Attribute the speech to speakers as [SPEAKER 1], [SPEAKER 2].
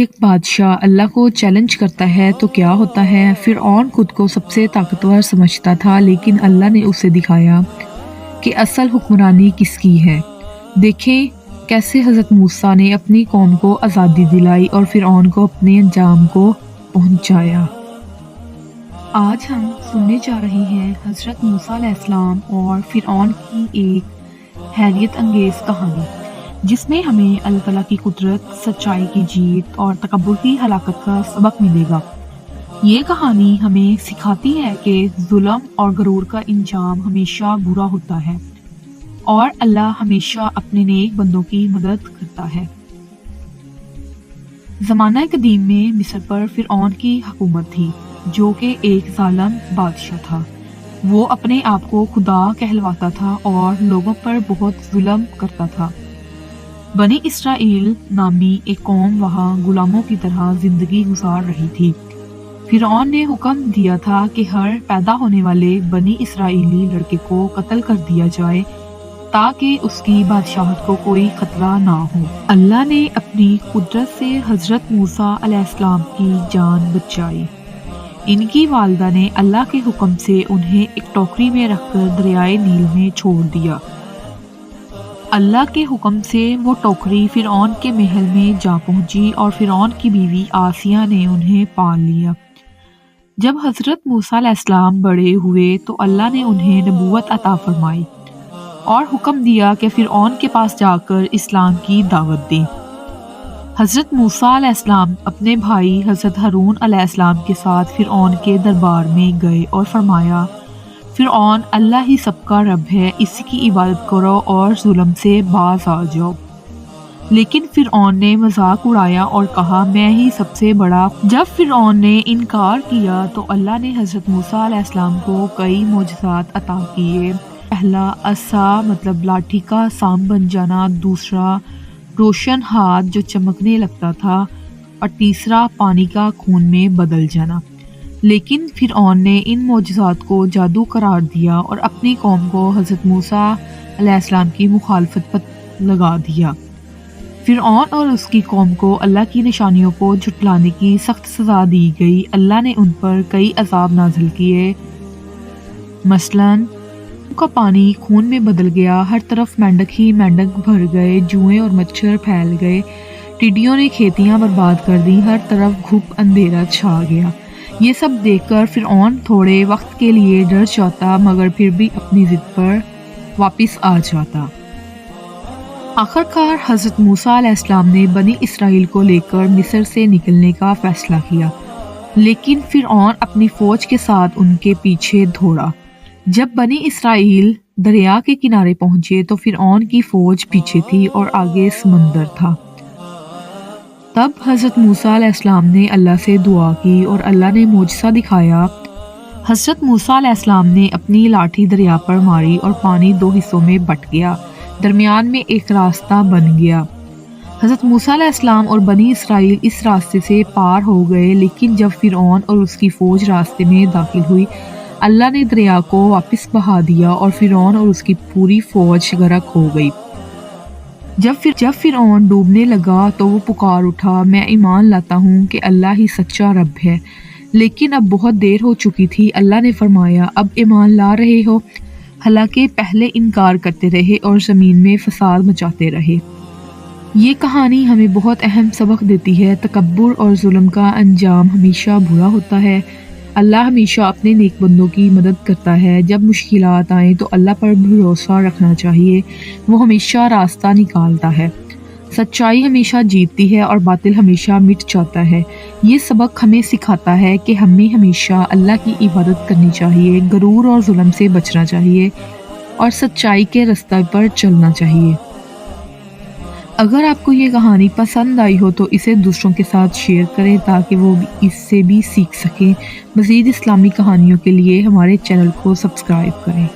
[SPEAKER 1] ایک بادشاہ اللہ کو چیلنج کرتا ہے تو کیا ہوتا ہے؟ فرعون خود کو سب سے طاقتور سمجھتا تھا، لیکن اللہ نے اسے دکھایا کہ اصل حکمرانی کس کی ہے۔ دیکھیں کیسے حضرت موسیٰ نے اپنی قوم کو آزادی دلائی اور فرعون کو اپنے انجام کو پہنچایا۔ آج ہم سننے جا رہے ہیں حضرت موسیٰ علیہ السلام اور فرعون کی ایک حیرت انگیز کہانی، جس میں ہمیں اللہ تعالیٰ کی قدرت، سچائی کی جیت اور تکبر کی ہلاکت کا سبق ملے گا۔ یہ کہانی ہمیں سکھاتی ہے کہ ظلم اور غرور کا انجام ہمیشہ برا ہوتا ہے، اور اللہ ہمیشہ اپنے نیک بندوں کی مدد کرتا ہے۔ زمانہ قدیم میں مصر پر فرعون کی حکومت تھی، جو کہ ایک ظالم بادشاہ تھا۔ وہ اپنے آپ کو خدا کہلواتا تھا اور لوگوں پر بہت ظلم کرتا تھا۔ بنی اسرائیل نامی ایک قوم وہاں غلاموں کی طرح زندگی گزار رہی تھی۔ فرعون نے حکم دیا تھا کہ ہر پیدا ہونے والے بنی اسرائیلی لڑکے کو قتل کر دیا جائے تاکہ اس کی بادشاہت کو کوئی خطرہ نہ ہو۔ اللہ نے اپنی قدرت سے حضرت موسیٰ علیہ السلام کی جان بچائی۔ ان کی والدہ نے اللہ کے حکم سے انہیں ایک ٹوکری میں رکھ کر دریائے نیل میں چھوڑ دیا۔ اللہ کے حکم سے وہ ٹوکری فرعون کے محل میں جا پہنچی اور فرعون کی بیوی آسیہ نے انہیں پال لیا۔ جب حضرت موسیٰ علیہ السلام بڑے ہوئے تو اللہ نے انہیں نبوت عطا فرمائی اور حکم دیا کہ فرعون کے پاس جا کر اسلام کی دعوت دیں۔ حضرت موسیٰ علیہ السلام اپنے بھائی حضرت ہارون علیہ السلام کے ساتھ فرعون کے دربار میں گئے اور فرمایا، فرعون اللہ ہی سب کا رب ہے، اسی کی عبادت کرو اور ظلم سے باز آ جاؤ۔ لیکن فرعون نے مذاق اڑایا اور کہا، میں ہی سب سے بڑا۔ جب فرعون نے انکار کیا تو اللہ نے حضرت موسیٰ علیہ السلام کو کئی معجزات عطا کیے۔ پہلا عصا مطلب لاٹھی کا سام بن جانا، دوسرا روشن ہاتھ جو چمکنے لگتا تھا، اور تیسرا پانی کا خون میں بدل جانا۔ لیکن فرعون نے ان معجزات کو جادو قرار دیا اور اپنی قوم کو حضرت موسیٰ علیہ السلام کی مخالفت پر لگا دیا۔ فرعون اور اس کی قوم کو اللہ کی نشانیوں کو جھٹلانے کی سخت سزا دی گئی۔ اللہ نے ان پر کئی عذاب نازل کیے، مثلاً کا پانی خون میں بدل گیا، ہر طرف مینڈک ہی مینڈک بھر گئے، جوئیں اور مچھر پھیل گئے، ٹڈیوں نے کھیتیاں برباد کر دیں، ہر طرف گھپ اندھیرا چھا گیا۔ یہ سب دیکھ کر فرعون تھوڑے وقت کے لیے ڈر جاتا، مگر پھر بھی اپنی ضد پر واپس آ جاتا۔ آخرکار حضرت موسیٰ علیہ السلام نے بنی اسرائیل کو لے کر مصر سے نکلنے کا فیصلہ کیا، لیکن فرعون اپنی فوج کے ساتھ ان کے پیچھے دوڑا۔ جب بنی اسرائیل دریا کے کنارے پہنچے تو فرعون کی فوج پیچھے تھی اور آگے سمندر تھا۔ تب حضرت موسیٰ علیہ السلام نے اللہ سے دعا کی اور اللہ نے معجزہ دکھایا۔ حضرت موسیٰ علیہ السلام نے اپنی لاٹھی دریا پر ماری اور پانی دو حصوں میں بٹ گیا، درمیان میں ایک راستہ بن گیا۔ حضرت موسیٰ علیہ السلام اور بنی اسرائیل اس راستے سے پار ہو گئے، لیکن جب فرعون اور اس کی فوج راستے میں داخل ہوئی، اللہ نے دریا کو واپس بہا دیا اور فرعون اور اس کی پوری فوج غرق ہو گئی۔ جب فرعون ڈوبنے لگا تو وہ پکار اٹھا، میں ایمان لاتا ہوں کہ اللہ ہی سچا رب ہے۔ لیکن اب بہت دیر ہو چکی تھی۔ اللہ نے فرمایا، اب ایمان لا رہے ہو؟ حالانکہ پہلے انکار کرتے رہے اور زمین میں فساد مچاتے رہے۔ یہ کہانی ہمیں بہت اہم سبق دیتی ہے۔ تکبر اور ظلم کا انجام ہمیشہ برا ہوتا ہے۔ اللہ ہمیشہ اپنے نیک بندوں کی مدد کرتا ہے۔ جب مشکلات آئیں تو اللہ پر بھروسہ رکھنا چاہیے، وہ ہمیشہ راستہ نکالتا ہے۔ سچائی ہمیشہ جیتتی ہے اور باطل ہمیشہ مٹ جاتا ہے۔ یہ سبق ہمیں سکھاتا ہے کہ ہمیں ہمیشہ اللہ کی عبادت کرنی چاہیے، غرور اور ظلم سے بچنا چاہیے اور سچائی کے راستے پر چلنا چاہیے۔ اگر آپ کو یہ کہانی پسند آئی ہو تو اسے دوسروں کے ساتھ شیئر کریں تاکہ وہ بھی اس سے بھی سیکھ سکیں۔ مزید اسلامی کہانیوں کے لیے ہمارے چینل کو سبسکرائب کریں۔